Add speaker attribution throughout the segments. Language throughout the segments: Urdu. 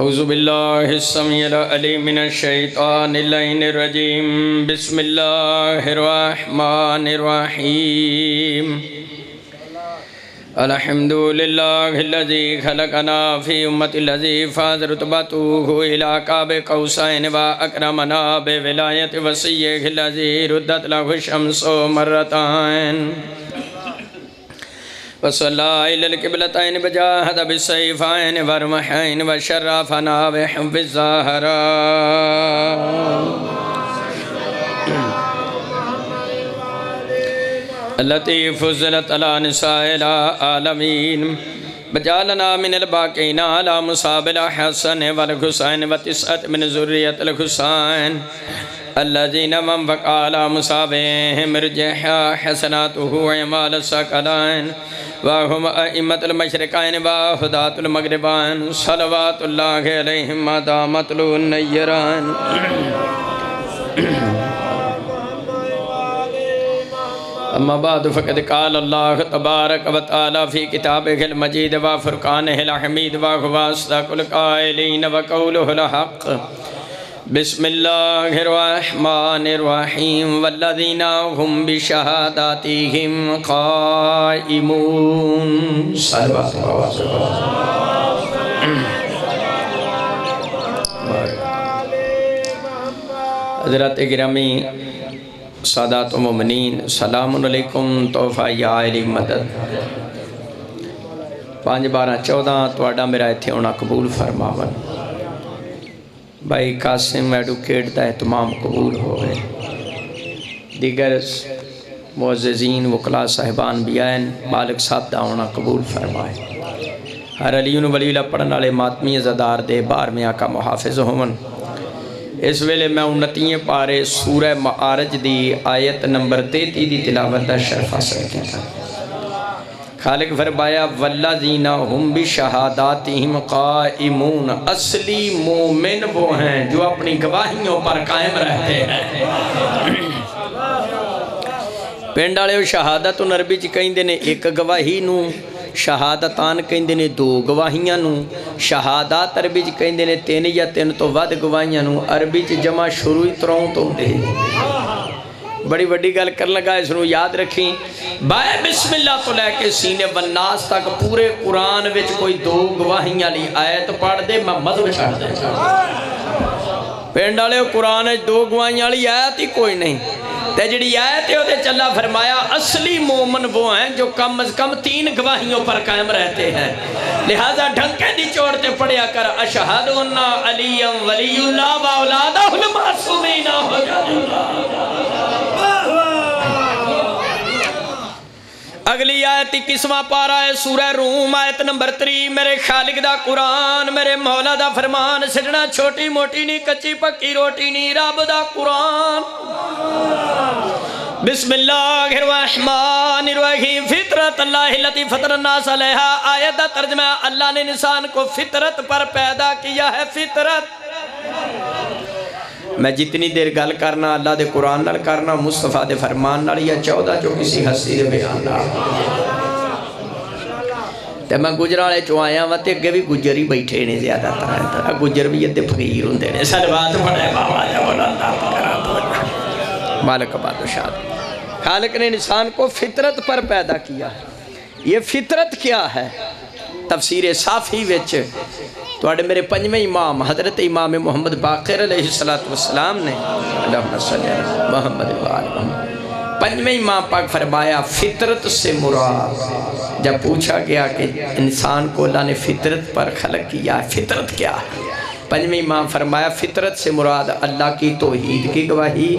Speaker 1: اعوذ باللہ السمیع العلیم من الشیطان اللعین الرجیم بسم اللہ الرحمن الرحیم الحمدللہ الذی خلقنا فی امت الذی فاز رتبتہ الی قاب قوسین و اکرمنا بولایت وسیعہ الذی ردت لہ الشمس مرتين وصلى إلى القبلتين بجاهد بالسيفين والرمحين وشرفنا بحب الزهراء التي فضلت على نساء العالمين بجعلنا من الباقين على مصاب الحسن والحسين وتسعة من ذرية الحسين الذين من بقى على مصابهم رجح حسناته وعمال الثقلين وهم أئمة المشرقين وهداة المغربين صلوات الله عليهم ما دامت له النيران اما بعد فقد قال الله تبارك وتعالى في كتابه المجيد وفرقانه الحميد وهو أصدق القائلين وقوله الحق بسم اللہ الرحمن الرحیم والذین هم بشہاداتهم قائمون صلوات حضرات گرامی سادات و مومنین سلام علیکم تحفہ یا علی مدد 5/12/14 توڑا میرا اتھے ہونا قبول فرماون بھائی قاسم ایڈوکیٹ دا اہتمام قبول ہوئے دیگر معززین وکلاء صاحبان بھی آئین مالک صاحب دا ہونا قبول فرمائے ہر علیون ولی اللہ پڑھن والے ماتمی زدار دے بار میں آقا محافظ ہون اس ویلے میں 29 پارے سورہ معارج دی آیت نمبر 33 دی تلاوت دا شرف حاصل کیا خالق فرمایا والذین هم بشہاداتہم قائمون اصلی مومن وہ ہیں جو اپنی گواہیوں پر قائم رہتے ہیں پینڈالے شہادت عربی چ کہیں دینے ایک گواہی نو شہادتان کہیں دینے 2 گواہیاں نو شہادات عربی چ کہیں دینے 3 یا 3 تو ود گواہیاں نو عربی چ جمع شروعی تروں تو دے بڑی بڑی گل کر لگا اس نو یاد رکھیں بائے بسم اللہ تو لے کے سینے والناس تک پورے قرآن وچ کوئی 2 گواہیاں لی آیت پڑھ دے میں مذہب چھڑ دے پینڈالے قرآن 2 گواہیاں لی آیت ہی کوئی نہیں تے جڑی آیت ہے تے چلا فرمایا اصلی مومن وہ ہیں جو کم از کم 3 گواہیوں پر قائم رہتے ہیں لہذا ڈھنکے دی چوڑتے پڑھیا کر اشہد ان علی ولی اللہ و اولادہ المعصومین اگلی آیت 21واں پارہ ہے سورہ روم آیت نمبر 3 میرے خالق دا قرآن میرے مولا دا فرمان سجنا چھوٹی موٹی نہیں کچی پکی روٹی نہیں رب دا قرآن بسم اللہ الرحمن الرحیم فطرت اللہ التي فطر الناس علیہا آیت دا ترجمہ اللہ نے انسان کو فطرت پر پیدا کیا ہے فطرت میں جتنی دیر گل کرنا اللہ دے قرآن نال کرنا مصطفیٰ دے فرمان نال یا 14 جو کسی ہستی دے بیان نال تے میں گجرالے چو آیا وقت اگے بھی گجر ہی بیٹھے نے زیادہ تر گجر بھی یہ فقیر ہوں دینے سلوات پڑھے بابا جب اللہ مالک آباد و شاد خالق نے انسان کو فطرت پر پیدا کیا ہے یہ فطرت کیا ہے تفسیر صافی وچ توڑے میرے 5ویں امام حضرت امام محمد باقر علیہ السلام نے اللہم صلی اللہ محمد محمد 5ویں امام پاک فرمایا فطرت سے مراد جب پوچھا گیا کہ انسان کو اللہ نے فطرت پر خلق کیا ہے فطرت کیا ہے 5ویں امام فرمایا فطرت سے مراد اللہ کی توحید کی گواہی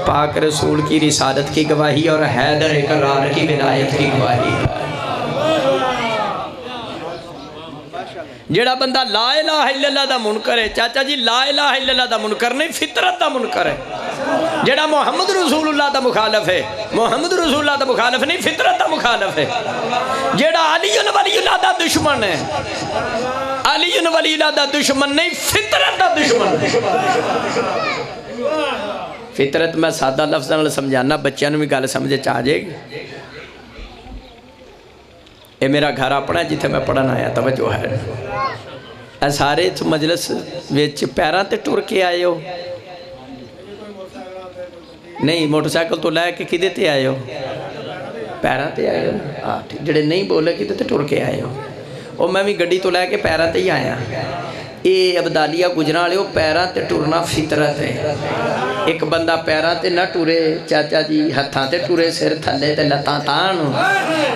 Speaker 1: پاک رسول کی رسالت کی گواہی اور حیدر اقرار کی ولایت کی گواہی جیڑا بندہ لا الہ الا اللہ دا منکر ہے چاچا جی لا الہ الا اللہ دا منکر نہیں فطرت دا منکر ہے جیڑا محمد رسول اللہ دا مخالف ہے محمد رسول اللہ دا مخالف نہیں فطرت دا مخالف ہے جیڑا علی ولی اللہ دا دشمن ہے علی ولی اللہ دا دشمن نہیں فطرت دا دشمن ہے فطرت میں سادہ لفظ نال سمجھانا بچیاں نوں بھی گل سمجھے چاہ جائے گی یہ میرا گھر اپنا ہے جتھے میں پڑھن آیا توجہ ہے اے سارے اس مجلس وچ پیراں تے ٹر کے آئے ہو؟ نہیں موٹر سائیکل تو لے کے کدے تے آئے ہو؟ پیراں تے آئے ہو؟ جڑے نہیں بولے کدے تے ٹر کے آئے ہو؟ اور میں بھی گڈی تو لے کے پیراں تے ہی آیا۔ اے عبدالیہ گجراں والے پیراں تے ٹرنا فطرت ہے۔ ایک بندہ پیراں تے نہ ٹرے چاچا جی ہتھاں تے ٹرے سر تھلے تے لتاں تان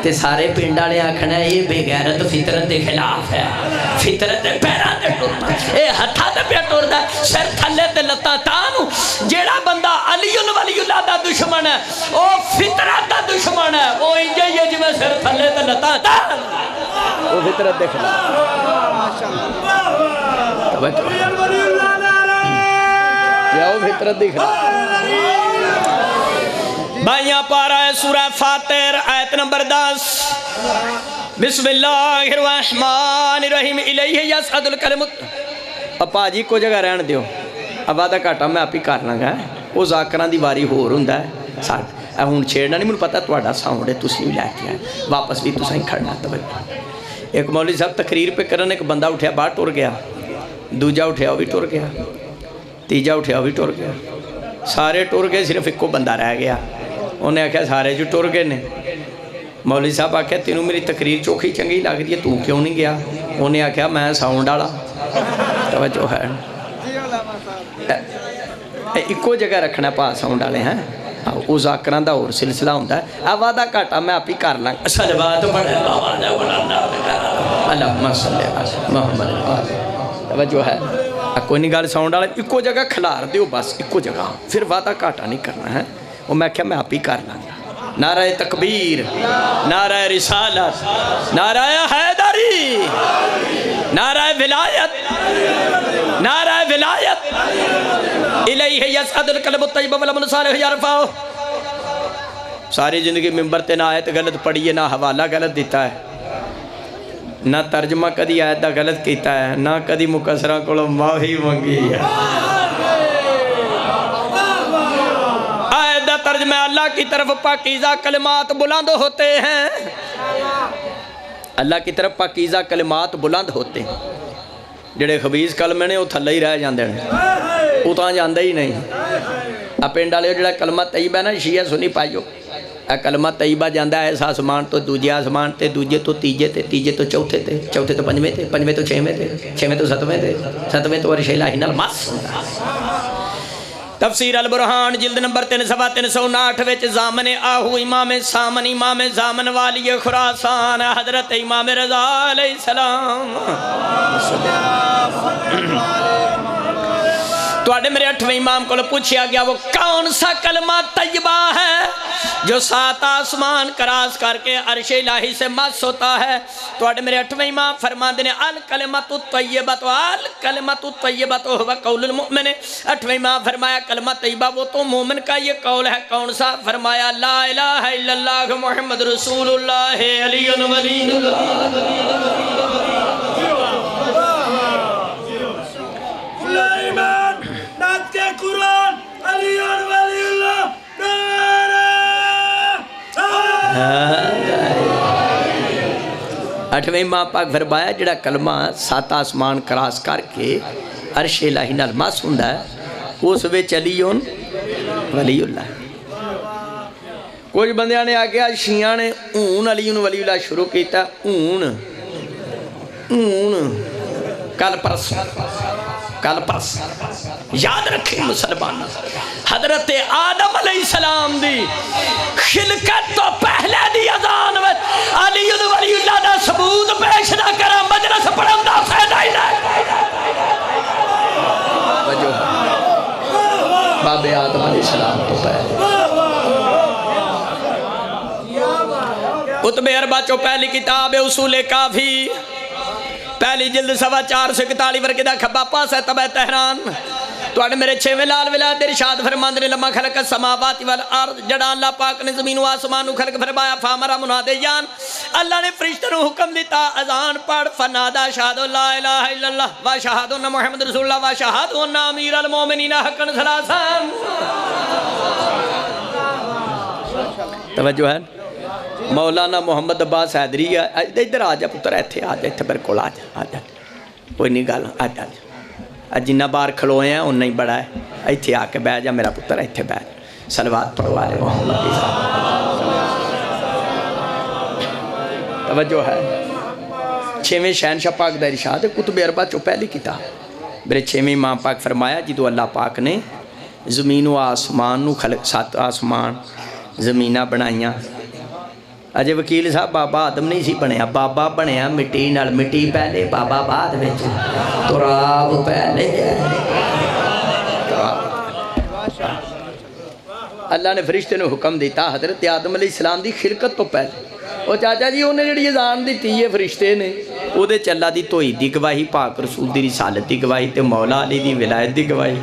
Speaker 1: تے سارے پنڈ والے آکھنا یہ بے غیرت فطرت کے خلاف ہے۔ فطرت پیراں تے ٹرنا، اے ہتھاں تے پیا ٹردا سر تھلے تے لتاں تان۔ جیڑا بندہ علی ولی اللہ دا دشمن ہے او فطرت دا دشمن ہے، او انج ہی ہے جویں سر تھلے تے لتاں تان، او فطرت دے خلاف۔ جاؤ فطرت دیکھ بھائیاں پارا ہے سورہ فاتر آیت نمبر 10 بسم اللہ الرحمن الرحیم الیہ یسعد الکلم۔ اپا جی کو جگہ رہن دیو، اب آدھا کاٹا میں آپ ہی کر لگا ہے، وہ ذاکران دی واری ہو رہا ہے ساتھ ہون چھیڑنا نہیں، مجھے پتا توڑا ساؤنڈ ہے تسی بھی لے کے آئے واپس بھی تسا ہی کھڑنا۔ ایک مولوی صاحب تقریر پہ کرنے، ایک بندہ اٹھیا باہر ٹر گیا، دوجا اٹھیا وہ بھی ٹر گیا، تیجا اٹھیا وہ بھی ٹر گیا، سارے ٹر گئے صرف ایک کو بندہ رہ گیا۔ انہیں آکھیا سارے جو ٹر گئے نے۔ مولوی صاحب آکھیا تینوں میری تقریر چوکھی چنگی لگ رہی ہے تو کیوں نہیں گیا؟ انہیں آکھیا میں ساؤنڈ والا توجہ ہے ایکو جگہ رکھنا پا ساؤنڈ والے ہیں وہ ذاکران دا اور سلسلہ ہوتا ہے۔ اب وعدہ کاٹا میں آپ ہی کر لیں صلوات پڑھے اللہم صلی محمد توجہ ہے کوئی نہیں گل ساؤنڈ والا ایکو جگہ کھلار دیو بس ایکو جگہ، پھر وعدہ کاٹا نہیں کرنا ہے۔ وہ میں کہا میں آپ ہی کر لوں گا۔ نعرہ تکبیر، نعرہ رسالت، نعرہ حیدری، نعرہ ولایت، نعرہ ولایت الیہ یسعد الکلم الطیب والعمل الصالح یرفعہ۔ ساری زندگی ممبر تے نہ آیت غلط پڑھی ہے، نہ حوالہ غلط دیتا ہے، نہ ترجمہ کدی آیت دا غلط کیتا ہے، نہ کدی مکسرہ کولو معافی منگی ہے۔ آیت دا ترجمہ اللہ کی طرف پاکیزہ کلمات بلند ہوتے ہیں، اللہ کی طرف پاکیزہ کلمات بلند ہوتے ہیں۔ جڑے خبیث کلمے نے وہ تھلے ہی رہ جاندے ہیں، اتاں جاندے ہی نہیں۔ پنڈ والے جڑا کلمہ طیبہ ہے نا شیعہ سنی پائیو، کلمہ طیبہ جاندہ ہے اس آسمان تو دوجے آسمان تے، دوجے تو تیجے تے، تیجے تو چوتھے تے، چوتھے تو پنجویں تے، پنجویں تو چھویں تے، چھویں تو ستویں تے، ستویں تو عرش الہی نال مس۔ تفسیر البرہان جلد نمبر 359 وچ زامن آہو امام سامن، امام زامن والی خراسان حضرت امام رضا علیہ السلام۔ تو آڈے میرے 8ویں امام کو پوچھیا گیا وہ کون سا کلمہ طیبہ ہے جو 7 آسمان کراس کر کے عرش الہی سے مس ہوتا ہے؟ تو آڈے میرے 8ویں امام فرمان دینے الکلمۃ الطیبۃ، الکلمۃ الطیبۃ هو قول المؤمن۔ 8ویں امام فرمایا کلمہ طیبہ وہ تو مومن کا یہ قول ہے، کون سا؟ فرمایا لا الہ الا اللہ محمد رسول اللہ علی ولی اللہ۔ قرآن علی ولی اللہ۔ 8ویں امام پاک فرمایا جڑا کلمہ 7 آسمان کراس کر کے عرش الہی نال مس ہوندا ہے اس وچ علی ولی اللہ۔ کچھ بندیاں نے آگیا شیعہ نے اون علی ولی اللہ شروع کیتا، اون کل پرس یاد رکھیں مسلمان، حضرت آدم علیہ السلام دی خلقت تو پہلے دی اذان وچ علی ولی اللہ دا ثبوت پیش نہ کرا مجلس پڑھن دا فائدہ ہی نہیں۔ باب آدم علیہ السلام تو پہلے کتب اربع چو پہلی کتاب اصول کافی، پہلی جلد 441 ورقے دا کھبا پاس ہے تبع تہران۔ تو آنے میرے 6ویں لال ولاد ارشاد فرماندے نے لما خلق السماوات والارض، جڑا اللہ پاک نے زمین و آسمان کو خلق فرمایا فامرا منادیان، اللہ نے فرشتوں کو حکم دیتا اذان پڑھ فنادا شہادو لا الہ الا اللہ و شہادو ان محمد رسول اللہ و شہادو ان امیر المومنین حقا ثلاثان۔ توجہ ہے مولانا محمد عباس حیدری ادھر آ جا پتر، ایتھے آ جا، ایتھے میرے کول آ جا، کوئی نہیں گل جنہ بار کھلوئے ہیں اُنہ ہی بڑا ہے ایتھے آ کے بہ جا میرا پتر ایتھے بہ جا صلوات پڑھو آل محمد کی توجہ ہے 6ویں شہنشاہ پاک دا ارشاد کتب اربعہ چو پہلی کتاب میرے 6ویں امام پاک فرمایا جدو اللہ پاک نے زمین و آسمان نو خلق 7 آسمان زمینہ بنائیاں اجے وکیل صاحب بابا آدم نہیں سی بنیا بابا بنیا مٹی نال مٹی پہلے بابا بعد وچ تراب پہلے اللہ نے فرشتے نے حکم دیتا حضرت آدم علیہ السلام دی خلقت تو پہلے وہ چاچا جی انہیں جڑی اذان دیتی ہے فرشتے نے او دے چلا دی توحید دی گواہی پاک رسول دی رسالت دی گواہی تے مولا علی دی ولایت دی گواہی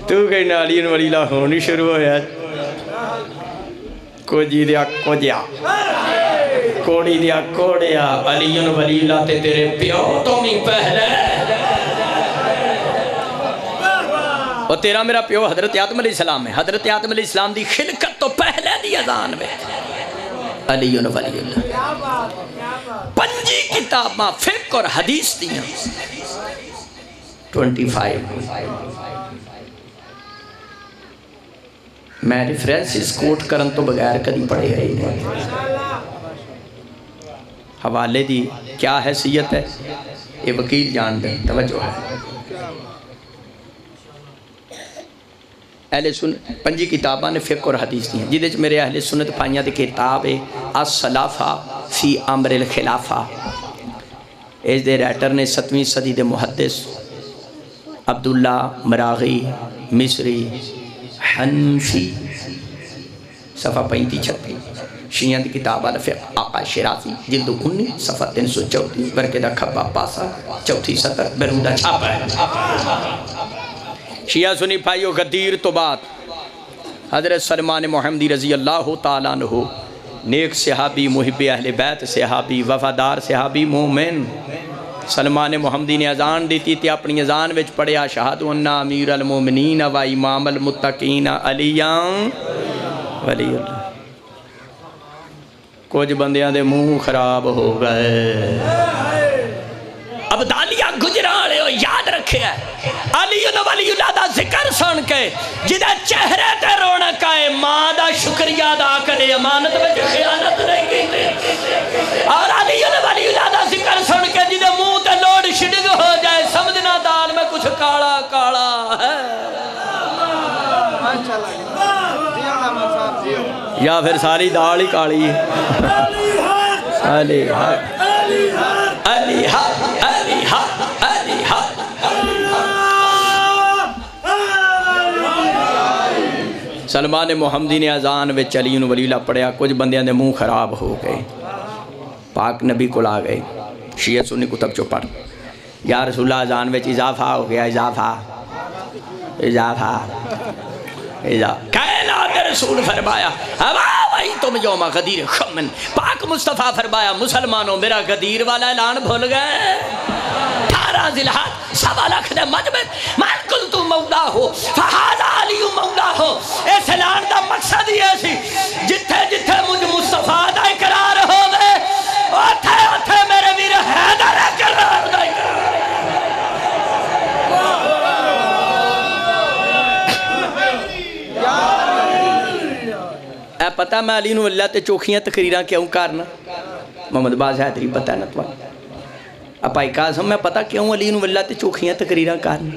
Speaker 1: تو کہیں علی ولی اللہ ہونی شروع ہویا کو جی دیا کو جیا کوڑی دیا کوڑیا علی ولی اللہ تے تیرے پیو تو نہیں پہلے اور تیرا میرا پیو حضرت آدم علیہ السلام ہے حضرت آدم علیہ السلام دی خلقت تو پہلے دی اذان میں علی ولی اللہ 5 کتاباں فقہ اور حدیث دیاں 25 میں ریفرنسز کوٹ کرن تو بغیر کدی پڑھے ہی نہیں حوالے دی کیا حیثیت ہے یہ وکیل جان دیں توجہ ہے اہل سنت 5 کتاباں نے فقہ اور حدیث دی ہیں جیدے چ میرے اہل سنت پائیاں دی کتاب ہے الصلافہ فی امر الخلافہ اس دے رائٹر نے 7ویں صدی دے محدث عبداللہ مراغی مصری حنفی صفحہ 35-36 شیعہ دی کتاب الفقہ آقا شیرازی جلد 19 صفحہ 334 برکے دا کھبا پاسا چوتھی سطر بیرودہ چھاپا ہے شیعہ سنی پائیو غدیر تو بات حضرت سلمان محمدی رضی اللہ تعالیٰ عنہ نیک صحابی محب اہل بیت صحابی وفادار صحابی مومن سلمان محمدی نے اذان دیتی تھی اپنی اذان وچ پڑھیا شہادت انہا امیر المومنین و امام المتقین علیان ولی اللہ کچھ بندیاں دے منہ خراب ہو گئے عبدالیہ گجرالے ہو یاد رکھے ہے علی ولی اللہ دا ذکر سن کے جدہ چہرے تے رونق آئے ماں دا شکریہ ادا کرے امانت میں خیانت نہیں کی اور علی ولی اللہ دا ذکر سن کے جدہ منہ تے لوڑ شڈگ ہو جائے سمجھنا دال میں کچھ کاڑا کاڑا ہے یا پھر ساری دال ہی کاڑی ہے علی حق علی حق علی حق علی حق سلمان محمدی نے اذان وچ علی ولی اللہ پڑھیا کچھ بندیاں دے منہ خراب ہو گئے پاک نبی کو لا گئے شیعہ سنی کتب چو پڑھ یا رسول اللہ اذان وچ اضافہ ہو گیا اضافہ کائنات رسول فرمایا وہی تم یوم غدیر خمن پاک مصطفیٰ فرمایا مسلمانوں میرا غدیر والا اعلان بھول گئے 18 ذی-الحجہ 1.25 لاکھ دے مجمع من قلت مولا ہو فہذا علی مولا ہو اس اعلان دا مقصد یہ سی جتھے جتھے مجھ مصطفیٰ دا اقرار ہو گئے اوتھے اوتھے میرے ویر حیدر اقرار دا اے پتہ میں علی اللہ تے چوکھیاں تقریراں کیوں کرنا محمد باز حیدری پتہ ہے نا تو اپائی قاسم میں پتہ کیوں علی اللہ تے چوکھیاں تقریراں کرنا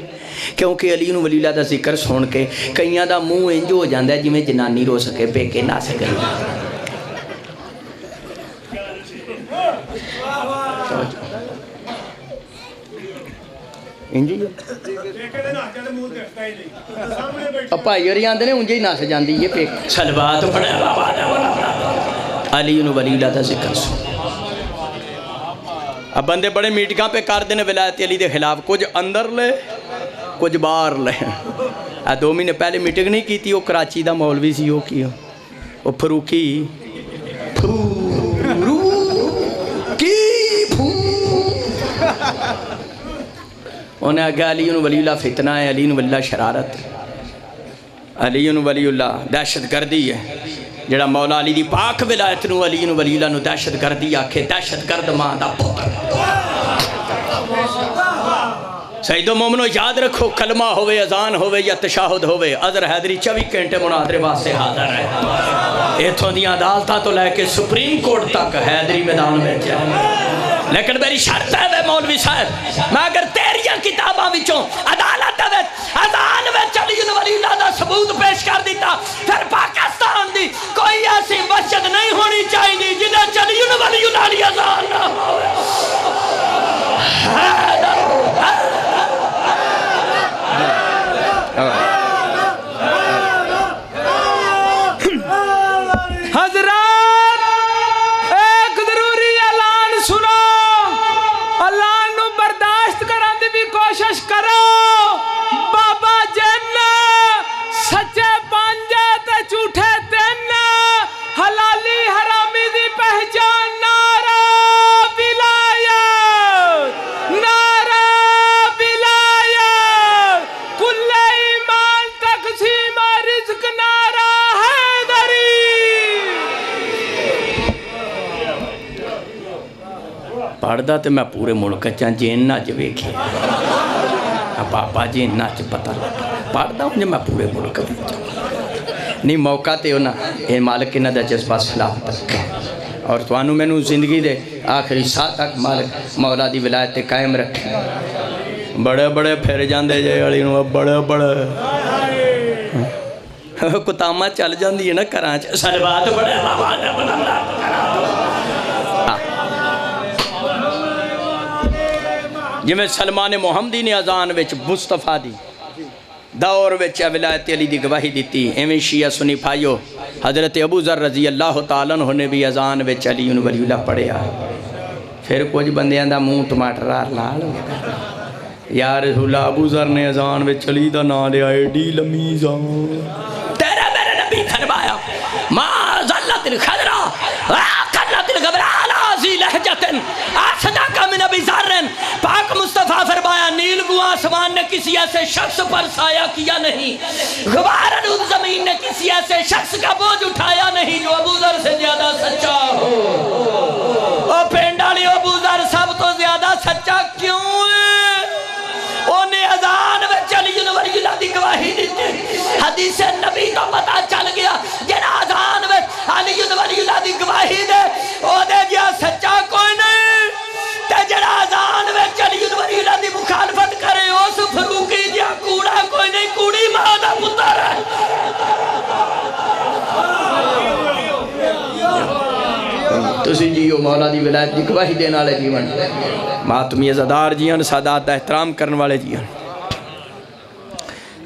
Speaker 1: کیونکہ علی ولی اللہ دا ذکر سن کے کئیاں دا منہ انج ہو جاندا ہے جویں جنانی رو سکے پے کے نہ سکے انجی اپائی اور یاندے نے انجے ہی نہ سجاندی یہ پہ صلوات پڑھے علی ولی اللہ دا ذکر سن اب بندے بڑے میٹکاں پہ کر دینے ولایت علی دے خلاف کچھ اندر لے کچھ باہر لے 2 مہینے پہلے میٹنگ نہیں کی تھی وہ کراچی دا مولوی سی وہ کیا وہ فروکی انہیں آگیا علی ولی اللہ فتنہ ہے علی ولی اللہ شرارت علی ولی اللہ دہشت گردی ہے جڑا مولا علی دی پاک ولایت نو علی ولی اللہ نو دہشت گردی آکھے دہشت گرد ماں دا پتر سیدو مومنو یاد رکھو کلمہ ہوئے اذان ہوئے یا تشاہد ہوئے اظہر حیدری 24 گھنٹے مناظرے واسطے حاضر ہے ایتھوں دیاں عدالتاں تو لے کے سپریم کورٹ تک حیدری میدان میں جائے لیکن میری شرط ہے وے مولوی صاحب میں اگر تیریاں کتاباں وچوں عدالت اذان وچ علی ولی اللہ دا ثبوت پیش کر دیتا پھر پاکستان دی کوئی ایسی مسجد نہیں ہونی چاہیے جنہیں علی ولی اللہ دی اذان نہ
Speaker 2: حضرات ایک ضروری اعلان سنو اعلان نو برداشت کرن دی بھی کوشش کرو بابا جن سچے پانجے تے جھوٹے تین حلالی حرامی دی پہچان نعرہ ولایت نعرہ ولایت کل ایمان تقسیم رزق نعرہ حیدری
Speaker 1: پڑھدا تے میں پورے ملک چاں جین نہ ویکھے پاپا جین نہ پتہ پڑھدا ہوں میں پورے ملک نہیں موقع تے ہونا اے مالک انہاں دا جذبہ سلامت رکھے اور توانوں مینوں زندگی دے آخری ساہ تک مالک مولا دی ولایت تے قائم رکھے بڑے بڑے پھر جاندے جے علی نو بڑے بڑے کتامہ چل جاندی ہے نا کراچ سلوات بڑے بابا نے بلند جمیں سلمان محمدی نے اذان وچ مصطفیٰ دی دور وچ ولایت علی دی گواہی دیتی ایویں شیعہ سنی بھائیو حضرت ابو ذر رضی اللہ تعالیٰ عنہ نے بھی اذان وچ علی ولی اللہ پڑھیا پھر کچھ بندیاں دا منہ ٹماٹر لال یا رسول اللہ ابو ذر نے اذان وچ علی دا نام لیا ایڈی لمبی اذان تیرے میرے نبی فرمایا ما ذلت الخضرا قلت الغبرا ذی لہجت اصدق من ابی ذر پاک مصطفیٰ فرمایا نیل گو آسمان نے کسی ایسے شخص پر سایہ کیا نہیں غبار آلود زمین نے کسی ایسے شخص کا بوجھ اٹھایا نہیں جو ابو ذر سے زیادہ سچا ہو اور پینڈالی ابو ذر سب تو زیادہ سچا کیوں ہے انہیں اذان میں چلی ولی اللہ دی گواہی دیتے حدیث نبی تو پتا چل گیا جنہ اذان میں علی ولی اللہ دی گواہی دے او دے گیا سچا کوئی نہیں تے جنہ اذان میں چلی ولی اللہ دی مخالفت کرے اس فروقی جیا کوڑا کوئی نہیں کوڑی ماں دا پتر ہے تسی جیو مولا دی ولایت دی گواہی دینے والے جیون ماتمی عزادار جیان سادات دا احترام کرنے والے جیان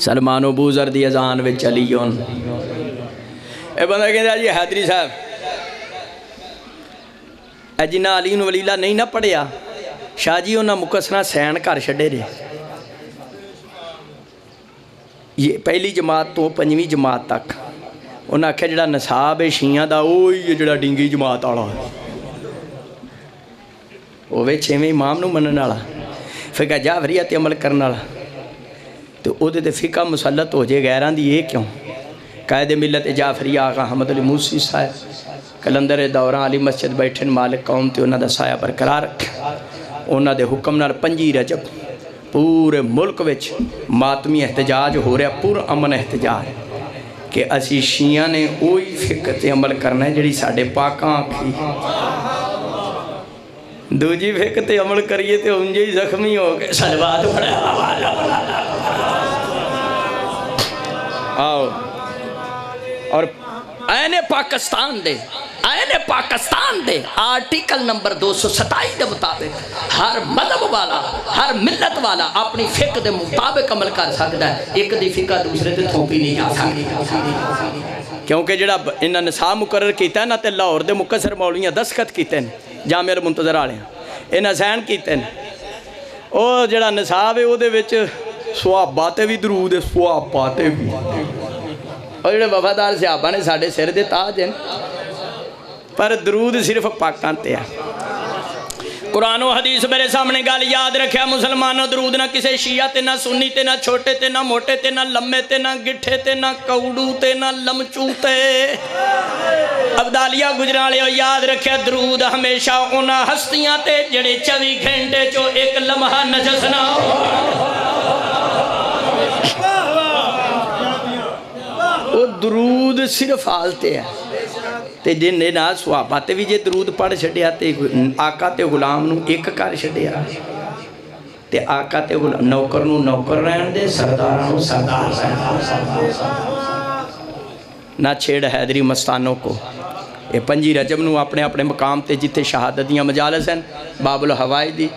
Speaker 1: سلمان و ابو ذر دی اذان وچ چلیون اے بندہ کہتے ہیں جی حیدری صاحب اے جنہ علی ولی اللہ نہیں نہ پڑھیا شاہ جی انہاں مکسنہ سین کر چھڑے رہے یہ پہلی جماعت تو پنجویں جماعت تک انہاں آکھیا جڑا نصاب ہے شیعہ دا اوہی جڑا ڈنگی جماعت آڑا ہے وہ چھویں امام نو منن والا فقہ جعفریت عمل کرنے والا تو او دے فقہ مسلط ہو جائے غیران دی یہ کیوں قائد ملت جعفری آقا حمد علی موسی صاحب کلندر دوران علی مسجد بیٹھن مالک قوم تے انہاں دا سایہ برقرار رکھا انہاں دے حکم نال 5 رجب پورے ملک وچ ماتمی احتجاج ہو رہا پور امن احتجاج کہ اسی شیعہ نے اوہی فقہ تے عمل کرنا ہے جڑی ساڑے پاکاں آکھی دوجی فقہ تے عمل کریے تے انجے ہی زخمی ہو گئے سلوات پڑھے آؤ اور این پاکستان دے آرٹیکل نمبر 227 دے مطابق ہر مذہب والا ہر ملت والا اپنی فقہ دے مطابق عمل کر سکتا ہے ایک دی فقہ دوسرے دے تھوپی نہیں جا سکتی کیونکہ جڑا انہاں نصاب مقرر کیتا ہے نا تے لاہور دے مقصر مولویاں دستخط کیتے ہیں جامعہ المنتظر والے انہاں سین کیتے ہیں او جڑا نصاب ہے او دے وچ صحاباتے بھی درود ہے صحاباتے بھی اور جڑے وفادار صحابہ نے ساڑھے سر دے تاج ہیں پر درود صرف پاکان تے ہیں قرآن و حدیث میرے سامنے گال یاد رکھیا مسلمانوں درود نہ کسے شیعہ تے نہ سنی تے نہ چھوٹے تے نہ موٹے تے نہ لمے تے نہ گٹھے تے نہ کوڑو تے نہ لمچو تے عبدالیہ گجرالے یاد رکھیا درود ہمیشہ انہاں ہستیاں تے جڑے 24 گھنٹے چو ایک لمحہ نجس نہ ہو صرف آل تے ہے تے جن نے نال صحابہ تے بھی جے درود پڑھ چھڈیا تے آقا تے غلام نو ایک کر چھڈیا تے آقا تے نوکر نو نوکر رہن دے سردار نو سردار رہن نہ چھیڑ حیدری مستانوں کو. یہ 5 رجب نو اپنے اپنے مقام تے جتے شہادت دیاں مجالس ہیں باب الہوائی دی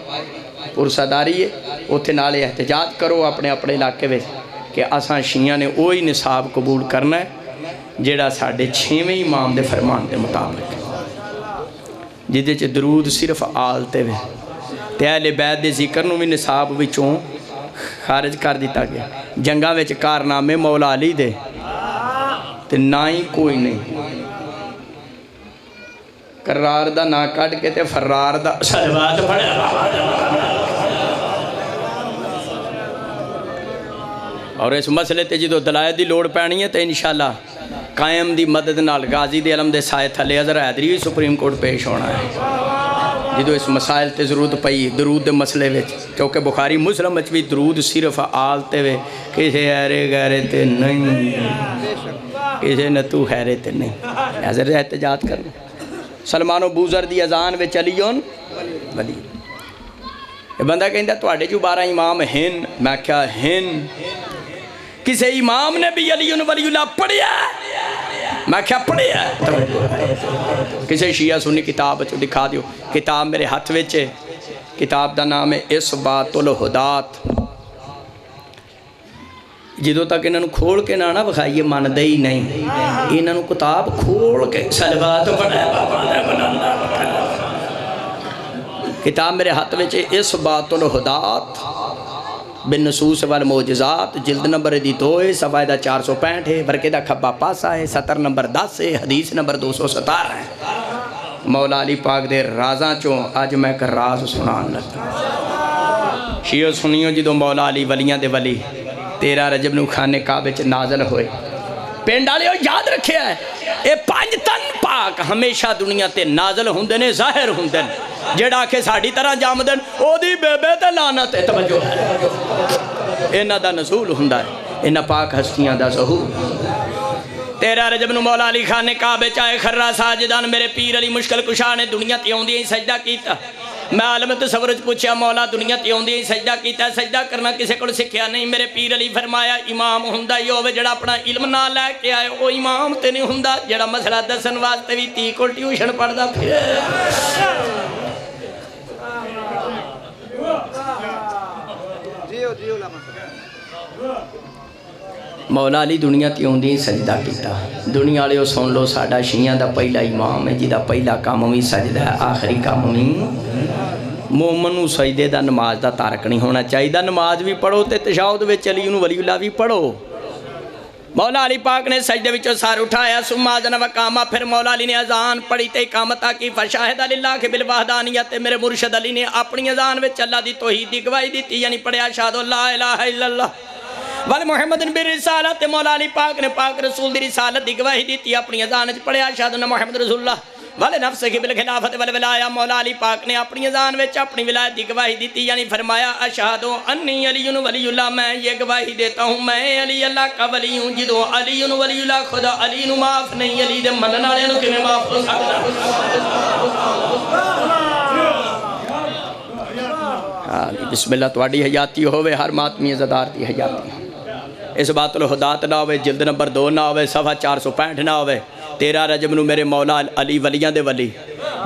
Speaker 1: پرساداری ہے اتھے نالے احتجاج کرو اپنے اپنے علاقے میں کہ اساں شیعہ نے وہی نصاب قبول کرنا ہے جیڑا ساڑھے 6ویں امام دے فرمان دے مطابق جدے چے درود صرف آل تے وے تے اہل بیت دے ذکر نو بھی نصاب وچوں خارج کر دیتا گیا. جنگاں وچ کارنامے مولا علی دے تے نہ ہی کوئی نہیں کرار دا نہ کٹ کے تے فرار دا صلوات پڑھے. اور اس مسئلے تے جدو دلائل دی لوڑ پینی ہے تے انشاءاللہ قائم دی مدد نال غازی دے علم دے سائے تھلے حضر حیدری بھی سپریم کورٹ پیش ہونا ہے جدو اس مسائل تے ضرورت پئی درود دے مسئلے وچ کیونکہ بخاری مسلم وچ بھی درود صرف آل تے وے کسے ایرے غیرے تے نہیں کسے نہ تو خیرے تے نہیں حضر احتجاج کرنا. سلمان و بوزر دی اذان وچ علیون ولی یہ بندہ کہندہ تواڈے جو 12 امام ہن میں کیا ہن کسے امام نے بھی علی ولی اللہ پڑھیا میں کیا پڑھیا کسے شیعہ سنی کتاب چو دکھا دیو. کتاب میرے ہاتھ وچے کتاب دا نام ہے اثبات الہدات. جدو تک انہوں کھول کے نہ بخائیے من دے ہی نہیں انہوں کتاب کھول کے صلوات پڑھے کتاب میرے ہاتھ وچے اثبات الہدات بالنصوص والمعجزات جلد نمبر دی 2 ہے صفحہ 465 ہے ورقے دا کھبا پاسا ہے سطر نمبر 10 ہے حدیث نمبر 217 ہے. مولا علی پاک دے رازاں چوں آج میں ایک راز سنان لگا. شیعہ سنیو جدو مولا علی ولیاں دے ولی 13 رجب نو خانے کعبے چ نازل ہوئے پینڈ والے یاد رکھے ہے اے 5 تن پاک ہمیشہ دنیا تے نازل ہوندے نے ظاہر ہوندے نے جیڑا کہ ساڑی طرح جامدن او دی بے بے تے لعنت ہے توجہ ہے انہاں دا نزول ہوندا ہے انہاں پاک ہستیاں دا ظہور. 13 رجب نو مولا علی خانے کعبے چائے خرہ ساجدان میرے پیر علی مشکل کشا نے دنیا تے اوندی سجدہ کیتا. میں عالم تصور پوچھا مولا دنیا تے اوندی سجدہ کیتا سجدہ کرنا کسے کو سکھیا نہیں. میرے پیر علی فرمایا امام ہوندا ہی ہوے جڑا اپنا علم نہ لے کے آئے او امام تے نہیں ہوندا جڑا مسئلہ دسن واسطے بھی 30 کو ٹیوشن پڑھدا پھرے. مولا علی دنیا تے اوندی سجدہ کیتا. دنیا والے سن لو ساڈا شیعہ دا پہلا امام ہے جدا پہلا کام بھی سجدہ ہے آخری کام بھی مومن نو سجدے دا نماز دا تارک نہیں ہونا چاہیے. نماز بھی پڑھو تے تشہد وچ علی ولی اللہ بھی پڑھو. مولا علی پاک نے سجدے وچوں سر اٹھایا ثم اذن وقام پھر مولا علی نے اذان پڑھی تے اقامت کی فشاہد للہ کے بالوحدانیت میرے مرشد علی نے اپنی اذان وچ اللہ دی توحید دی گواہی دتی یعنی پڑھیا اشہد لا الہ الا اللہ وال محمد بن رسالت. مولا علی پاک نے پاک رسول دی رسالت دی گواہی دیتی اپنی اذان وچ پڑھیا اشہد ان محمد رسول اللہ والے نفس کی بالخلافت والولایا. مولا علی پاک نے اپنی اذان وچ اپنی ولایت دی گواہی دیتی یعنی فرمایا اشہد انی علی ولی اللہ میں یہ گواہی دیتا ہوں میں علی اللہ کا ولی ہوں. جدو علی ولی اللہ خدا علی نو معاف نہیں علی دے منن والے نو کیویں معاف ہو سکدا. بسم اللہ تواڈی حیاتی ہوے ہر ماتمی عزادار دی حیاتی. اس بات الہدات نہ ہوئے جلد نمبر 2 نہ ہوئے صفحہ 465 نہ ہوئے 13 رجب نو میرے مولا علی ولیاں دے ولی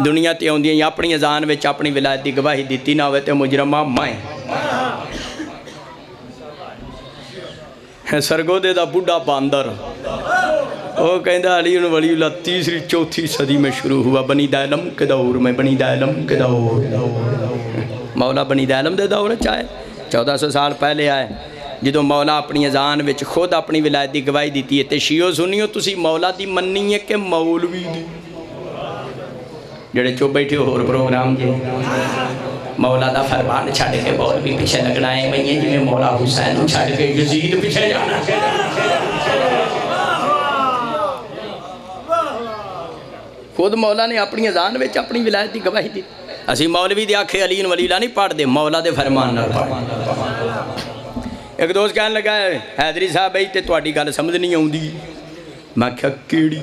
Speaker 1: دنیا تے اوندیاں اپنی اذان وچ اپنی ولایت دی گواہی دیتی نہ ہوئے تے مجرمہ میں سرگودے دا بڑھا باندر وہ کہندہ علی ولی اللہ 3ری 4تھی صدی میں شروع ہوا بنی دائلم کے دور میں بنی دائلم کے دور مولا بنی دائلم دے دور چاہے 1400 سال پہلے آئے جدو مولا اپنی اذان وچ خود اپنی ولایت دی گواہی دیتی ہے تے شیعو سنیو تسی مولا دی مننی ہے کہ مولوی دی جڑے چوب بیٹھے ہو پروگرام جے مولا دا فرمان چھاڑ کے مولوی پیچھے لگنا ہے میں یہ جی میں مولا حسین چھاڑ کے یزید پیچھے جانا خود مولا نے اپنی اذان وچ اپنی ولایت دی گواہی دی. اسی مولوی دی آکھے علی ولی اللہ نہیں پڑھ دے مولا دے فرمان نہ پڑھ. ایک دوست کہنے لگا ہے حیدری صاحب بھائی تے تواڈی گل سمجھ نہیں آؤندی میں کہا کیڑی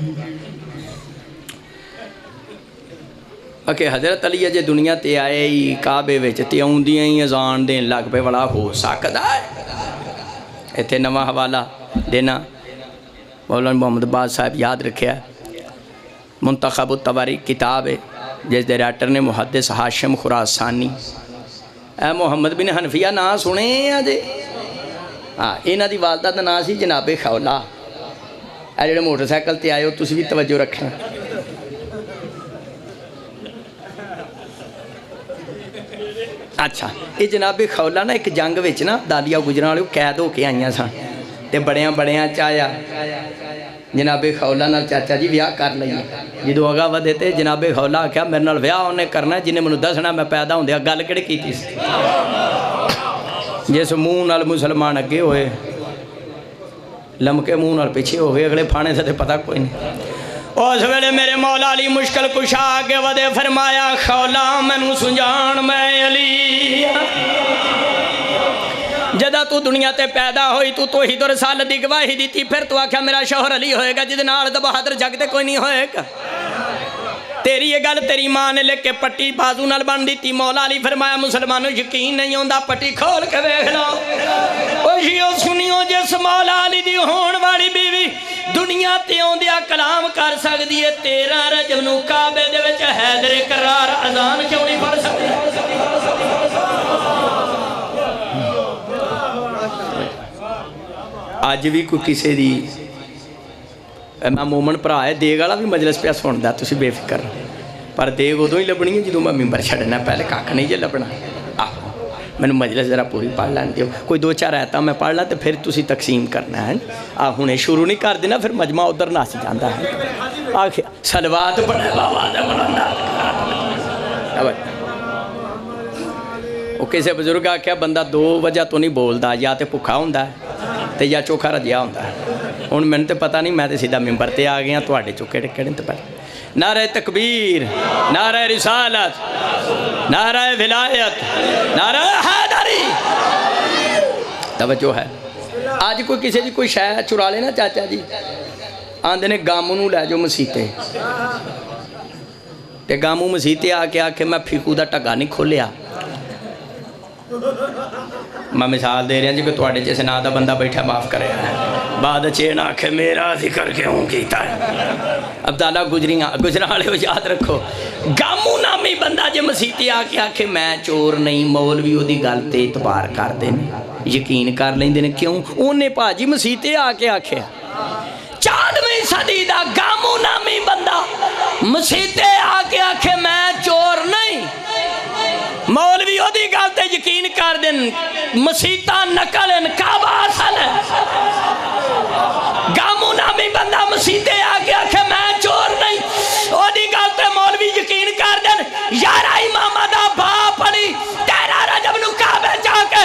Speaker 1: کہ حضرت علی جے دنیا تے آئے ہی کعبے وچ تے آؤندیاں ہی اذان دین لگ پے بڑا ہو سکدا ہے ایتھے نواں حوالہ دینا مولانا محمد باز صاحب یاد رکھیا منتخب التواریخ کتاب ہے جس دے رائٹر نے محدث ہاشم خراسانی اے محمد بن حنفیہ نا سنے ہیں جے ہاں انہاں دی والدہ دا نام سی جناب خولہ اے جڑے موٹر سائیکل تے آئے ہو تسی بھی توجہ رکھنا اچھا یہ جناب خولہ نا ایک جنگ وچ نا دالیا گجراں والے قید ہو کے آئیاں سن تے بڑیاں چایا جناب خولہ نال چاچا جی ویاہ کر لئیے جدو اگا ودے تے جناب خولہ کیا میرے نال ویاہ انہیں کرنا جنہیں منو دسنا میں پیدا ہوں دیا گل کڑے کی تھی جیسے منہ نال مسلمان اگے ہوئے لمکے منہ نال پیچھے ہو گئے اگلے پھانے سے پتہ کوئی نہیں اس ویلے میرے مولا علی مشکل کشا آگے ودے فرمایا خولہ مینوں سنجان میں علی جدہ تو دنیا تے پیدا ہوئی تو توحید و رسالت دی گواہی دیتی پھر تو آکھا میرا شوہر علی ہوئے گا جد نال دا بہادر جگ تے کوئی نہیں ہوئے گا تیری یہ گل تیری ماں نے لے کے پٹی بازو نال بن دیتی مولا علی فرمایا مسلمانوں یقین نہیں ہوندہ پٹی کھول کے دیکھ لو اوہیو سنیو جس مولا علی دی ہون والی بیوی دنیا تے ہوندیا کلام کر سکتی ہے 13 رجب نو کعبے دے وچ حیدر قرار اذان کیوں نہیں پڑھ سکتی آج بھی کوئی کسی دی میں مومن پرا ہے دیگ والا بھی مجلس پہ سندا تسی بے فکر پر دیگ ادو ہی لبنی ہے جدوں میں ممبر چھڑنا پہلے کھ نہیں جے لبنا میں مجلس ذرا پوری پڑھ لین دیو کوئی 2-4 آیتاں میں پڑھ لا تو پھر تسی تقسیم کرنا ہے ہنے شروع نہیں کر دینا پھر مجمع ادھر نس جاندا ہے آخر صلوات پڑھے بابا دا بلندا وہ کسی بزرگ آکھیا بندہ 2 وجہ تو نہیں بولدا یا تے بھکھا ہوندا ہے تے یا چوکھا رجیا ہوندا ہے ہن مینوں تے پتہ نہیں میں تے سیدھا ممبر تے آ گیا تواڈے چوکے ٹکڑے تے پہلے نعرہ تکبیر نعرہ رسالت نعرہ ولایت نعرہ حیدری توجہ ہے آج کوئی کسی جی کوئی شے چرا لے نا چاچا جی آندے نے گاموں نو لے جو مسیتے تے گاموں مسیتے آ کے میں پھیکو دا ٹگا نہیں کھولیا میں مثال دے رہا جی کہ تواڈے جیسے نا دا بندہ بیٹھا معاف کرے بعد چین آکھے میرا ذکر کیوں کیتا ہے عبداللہ گجراں والے یاد رکھو گاموں نامی بندہ جے مسیتے آ کے آکھے میں چور نہیں مولوی او دی گل تے اعتبار کر دے یقین کر لیندے نے کیوں اونے پاجی مسیتے آ کے آکھے 4ویں صدی دا گاموں نامی بندہ مسیتے آ کے آکھے میں چور نہیں مولوی او دی گل تے یقین کر دین مسیتاں نقل ان کعبہ اصل ہے گاموں نامی بندہ مسیتے آگے آکھے میں چور نہیں او دی گل تے مولوی یقین کر دین 11 امامہ دا باپ علی 13 رجب نو کعبے جا کے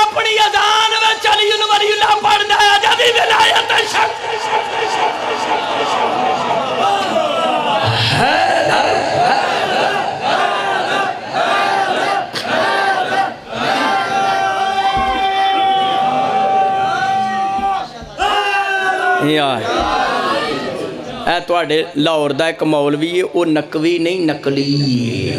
Speaker 1: اپنی اذان وچ علی ولی اللہ پڑھدا ہے جدی ولایت شک اے تواڈے لاہور دا ایک مولوی ہے وہ نقوی نہیں نقلی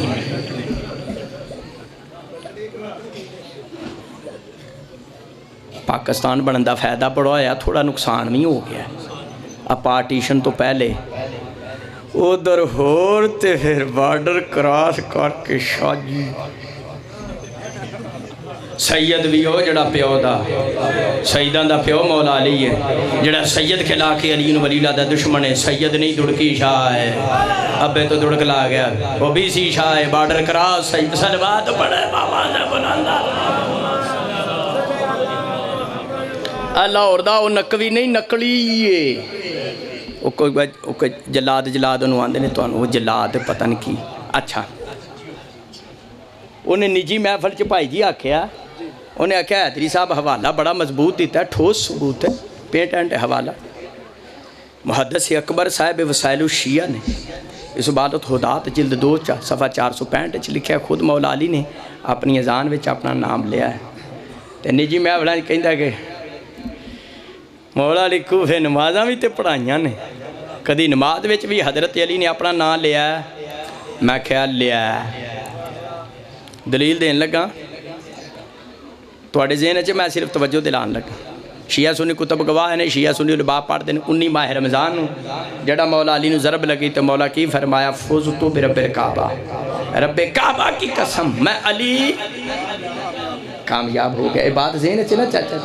Speaker 1: پاکستان بنن دا فائدہ بڑا ہویا تھوڑا نقصان بھی ہو گیا اب پارٹیشن تو پہلے ادھر ہور تے پھر بارڈر کراس کر کے شاجی سید بھی ہو جڑا پیو دا سیدان دا پیو مولا علی ہے جڑا سید کھلا کے علی ولی اللہ دا دشمن ہے سید نہیں دڑکی شاہ ہے ابے تو دڑک لا گیا وہ بھی سی شاہ ہے بارڈر کراس صلوات پڑھے بابا دا بلندا اللہ اور دا وہ نقوی نہیں نقلی ہے وہ کوئی جلاد انہوں آندے نے تو وہ جلاد پتہ نہیں کی اچھا انہیں نجی محفل چپائی جی آکھیا انہیں آکھیا حیدری صاحب حوالہ بڑا مضبوط دیتا ہے ٹھوس ثبوت ہے پیٹ اینڈ حوالہ محدث اکبر صاحب وسائل الشیعہ نے اس عبادت ہدات جلد 2 صفحہ 465 لکھا ہے خود مولا علی نے اپنی اذان وچ اپنا نام لیا ہے تے نجی محفل کہندا کہ مولا علی کوفے نمازاں بھی تے پڑھائیاں نے کدی نماز وچ بھی حضرت علی نے اپنا نام لیا میں خیال لیا دلیل دین لگا تواڈے ذہن وچ میں صرف توجہ دلان لگا شیعہ سنی کتب گواہ نے شیعہ سنی لباب پڑھتے ہیں 19 ماہ رمضان نو جڑا مولا علی نو ضرب لگی تو مولا کی فرمایا فوزتو برب کعبہ رب کعبہ کی قسم میں علی کامیاب ہو گیا. یہ بات ذہن چ نا چاچا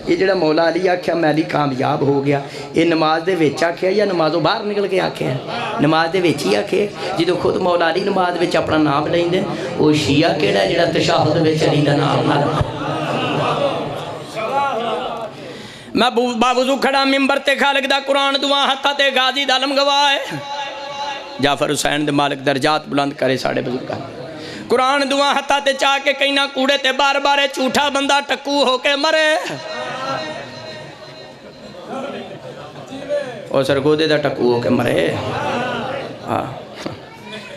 Speaker 1: یہ جڑا مولا علی آکھیا میں علی کامیاب ہو گیا یہ نماز دے وچ آکھیا یا نمازوں باہر نکل کے آکھیا نماز دے وچ ہی آکھے جدوں خود مولا علی نماز وچ اپنا نام لیندے او شیعہ کیڑا جڑا تشہد وچ علی دا نام نہ میں باوضو کھڑا ممبر تے خالق دا قرآن دعا حتہ تے غازی دالم گواہ ہے جعفر حسین دے مالک درجات بلند کرے ساڑھے بزرگاں قرآن دعا حتہ تے چاہ کے کہیں نہ کوڑے تے بار بارے جھوٹا بندہ ٹکو ہو کے مرے اور سرگودے دا ٹکو ہو کے مرے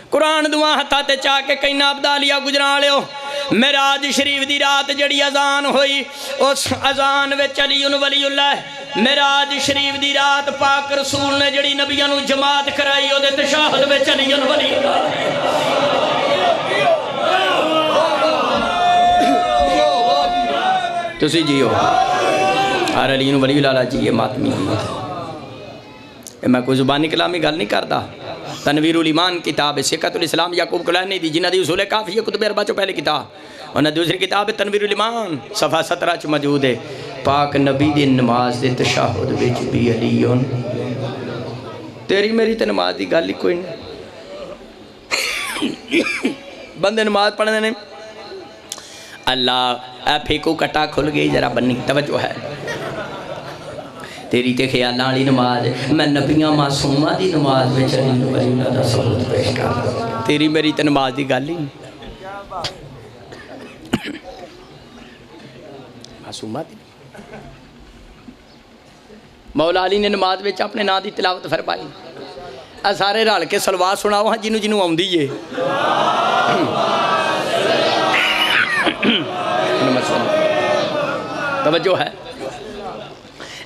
Speaker 1: قرآن دعا حتہ تے چاہ کے کہیں نہ عبدالیہ گجران لے ہو معراج شریف دی رات جڑی اذان ہوئی اس اذان وچ علی ولی اللہ معراج شریف دی رات پاک رسول نے جڑی نبیوں نو جماعت کرائی او دے تشہد وچ علی ولی اللہ تسی جیو اور علی ولی اللہ جی یہ ماتمی میں کوئی زبانی کلامی گل نہیں کرتا تنویر الایمان کتاب ہے سکت الاسلام یعقوب کلانی دی جنہ دی اصول کافی ہے کتب اربع چو پہلے کتاب اور دوسری کتاب ہے تنویر الایمان صفحہ 17 چو موجود ہے پاک نبی دی نماز دے تشہد وچ بھی علیون تیری میری تے نماز دی گل ہی کوئی نہیں بندے نماز پڑھنے نے اللہ اے پھیکو کٹا کھل گئی ذرا بنی توجہ ہے تیری تے خیال والی نماز میں نبیاں معصومہ دی نماز میں چلی ولی اللہ دا ثبوت پیش کر تیری میری تے نماز دی گل ہی معصومہ دی مولا علی نے نماز میں اپنے نا دی تلاوت فرمائی اے سارے رل کے صلوات سناؤ ہاں جنوں جنوں آوندی ہے توجہ ہے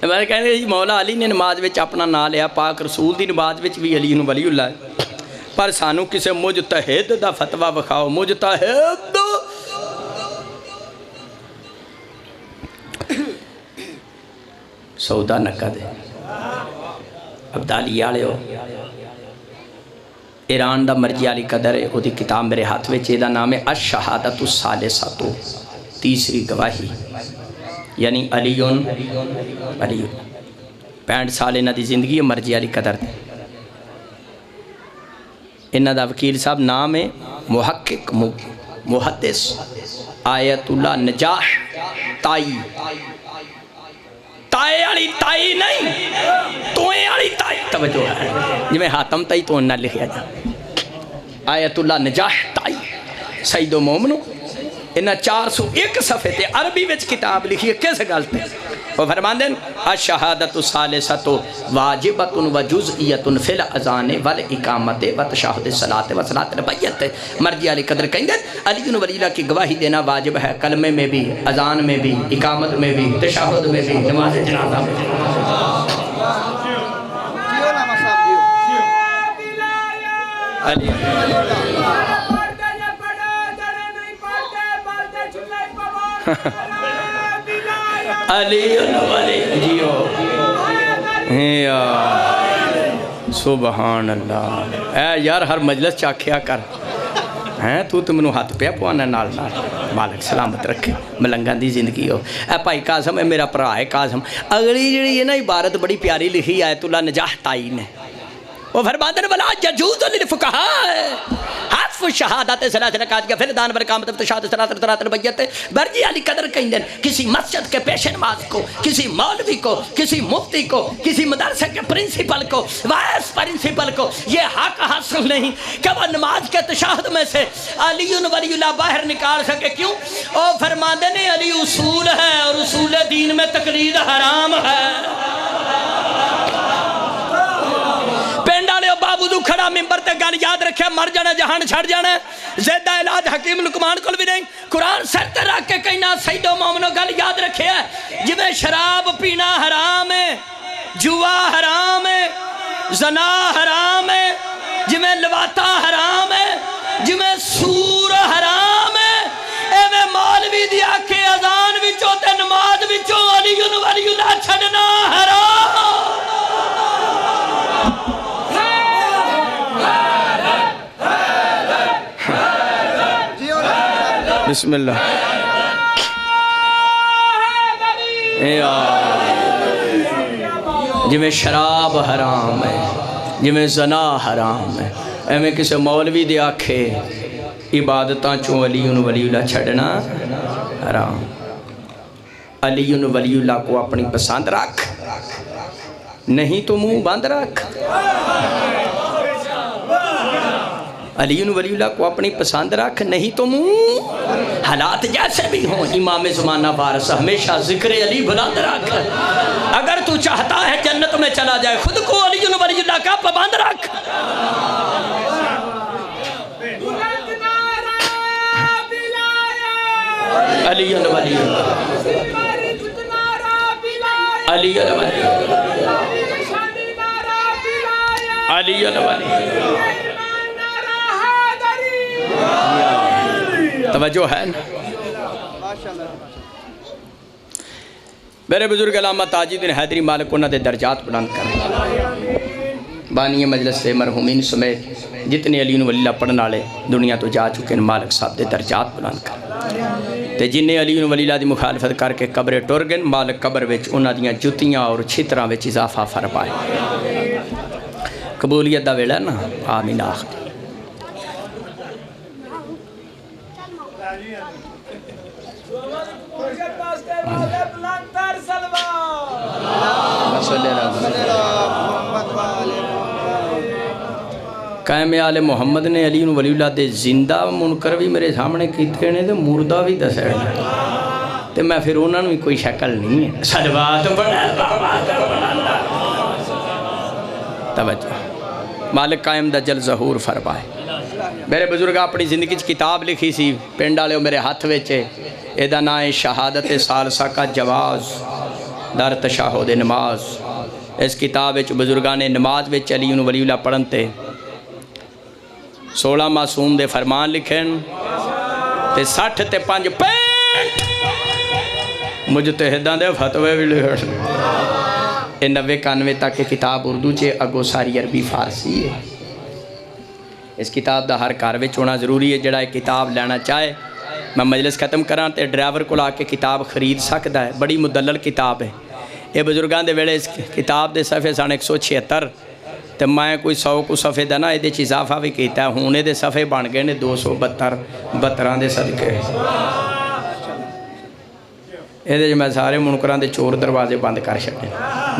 Speaker 1: میں کہنے جی مولا علی نے نماز وچ اپنا نام لیا پاک رسول دی نماز وچ بھی علی ولی اللہ ہے پر سانو کسے مجتہد دا فتوہ بخاؤ مجتہد سودا نقد ہے عبدالی آلے ہو ایران دا مرجی علی قدر ہے وہ دی کتاب میرے ہاتھ وچ دا نام ہے الشہادت الثالثۃ تیسری گواہی یعنی علیون 65 سال انہاں دی زندگی مرجی علی قدر دے انہاں دا وکیل صاحب نام ہے محقق محدث آیت اللہ نجاح تائی تائے والی تائی نہیں توئے والی تائی توجہ ہے جی میں حاتم تائی تو نہ لکھیا جا آیت اللہ نجاح تائی سید و مومنو انہاں 401 صفحے تے عربی وچ کتاب لکھی ہے کیسے گلتے وہ فرمان دیں الشہادت الثالثۃ واجبۃ و جزئیۃ فی الاذان والاقامۃ وتشہد الصلاۃ وصلاۃ البیت مرجی علی قدر کہیں گے علی ولی اللہ کی گواہی دینا واجب ہے کلمے میں بھی اذان میں بھی اقامت میں بھی تشہد میں بھی نماز جنازہ میں علی ولی جیو سبحان اللہ اے یار ہر مجلس چاکھیا کر تو منو ہاتھ پیا پوانا نال مالک سلامت رکھے ملنگاں دی زندگی ہو اے بھائی قاسم ہے میرا پرا ہے قاسم اگلی جڑی ہے نا عبارت بڑی پیاری لکھی آیت اللہ نجاح تائی نے وہ فرماندن ولا یجوز للفقہاء حذف شہادت ثلاث رکعات کا فردان برکامت تشہد صلاۃ البیت برجی علی قدر کہیں دن کسی مسجد کے پیش نماز کو کسی مولوی کو کسی مفتی کو کسی مدرسے کے پرنسپل کو وائس پرنسپل کو یہ حق حاصل نہیں کہ وہ نماز کے تشہد میں سے علی ولی اللہ باہر نکال سکے کیوں او فرماندن علی اصول ہے اور اصول دین میں تقلید حرام ہے بابو کھڑا دوبارہ ممبر تے گل یاد رکھے مر جانا جہان چھڑ جانا زیدہ علاج حکیم لقمان کل بھی نہیں قرآن سر تے رکھ کے کہنا سیدو مومنو گل یاد رکھے جی میں شراب پینا حرام ہے جوا حرام ہے زنا حرام ہے جی میں لواتا حرام ہے جی میں سور حرام ہے اے میں مولوی دی آکھے اذان وچوں تے نماز وچوں علی اللہ چھڑنا حرام بسم اللہ جی میں شراب حرام ہے جی میں زنا حرام ہے اے میں کسے مولوی دے آکھے عبادتاں چوں علی ولی اللہ چھڑنا حرام علی ولی اللہ کو اپنی پسند رکھ نہیں تو منہ بند رکھ علی ولی اللہ کو اپنی پسند رکھ نہیں تو منہ حالات جیسے بھی ہوں امام زمانہ فارس ہمیشہ ذکر علی بلند رکھ اگر تو چاہتا ہے جنت میں چلا جائے خود کو علی ولی اللہ کا پابند رکھ علی ولی اللہ علی ولی علی ولی توجہ ہے میرے بزرگ علامہ تاج الدین حیدری مالک انہاں دے درجات بلند کریں بانی مجلس سے مرحومین سمیت جتنے علی ولی اللہ پڑھن والے دنیا تو جا چکے ہیں مالک صاحب دے درجات بلند کریں تے جنہیں علی ولی اللہ دی مخالفت کر کے قبر ٹر گئے مالک قبر وچ انہاں دیاں جتیاں اور چھتراں وچ اضافہ فرمائے قبولیت دا ویلا نا آمین آخر قائم آل محمد نے علی ولی اللہ دے زندہ منکر بھی میرے سامنے کیتے ہیں تو مردہ بھی دسے تو میں پھر انہوں نے کوئی شکل نہیں ہے صلوات پڑھا توجہ مالک قائم دا جل ظہور فرمائے میرے بزرگ اپنی زندگی کتاب لکھی سی پنڈ والے میرے ہاتھ وچے ایدہ نائے شہادت سالسہ کا جواز در تشاہد نماز اس کتاب وچ بزرگان نماز وچ علی ولی اللہ پڑھنتے 16 معصوم دے فرمان لکھن تے 60 تے 5 پینٹ مجتہداں دے فتوے بھی لکھن اے 90-91 تک کتاب اردو چے اگو ساری عربی فارسی ہے اس کتاب دا ہر کار وچ ہونا ضروری ہے جڑا ایک کتاب لینا چاہے میں مجلس ختم کران تے ڈرائیور کو لا کے کتاب خرید سکتا ہے بڑی مدلل کتاب ہے اے بزرگان دے ویلے اس کتاب دے صفحے سن 176 تے میں کوئی 100 کو صفحے دا نا اے دے چ اضافہ بھی کیتا ہے ہونے دے صفحے بن گئے نے 272 دے صدقے اے دے میں سارے منکراں دے چور دروازے بند کر چھڈے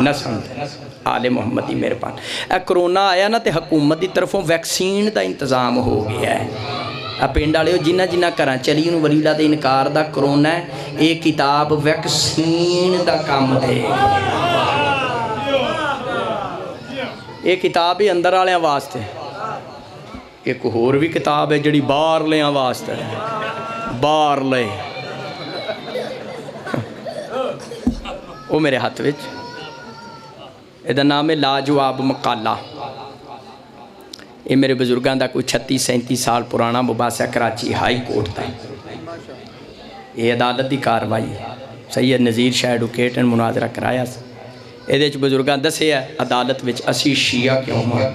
Speaker 1: نہ سمجھ آل محمد دی مہربان اے کرونا آیا نا تے حکومت دی طرفوں ویکسین دا انتظام ہو گیا ہے پنڈ والے جنہ جنہ کراں چلی ولی اللہ دے انکار دا کرونا ہے اے کتاب ویکسین دا کام دے اے کتاب ہی اندر والے واسطے ایک اور بھی کتاب ہے جڑی باہر لے واسطے باہر لے وہ میرے ہاتھ وچ یہ نام ہے لاجواب مقالہ یہ میرے بزرگاں دا کوئی 36-37 سال پرانا مباحثہ کراچی ہائی کورٹ تھا یہ عدالت دی کاروائی ہے سید نذیر شاہ ایڈوکیٹ نے مناظرہ کرایا یہ بزرگاں دسے ہے عدالت وچ اسی شیعہ کیوں مار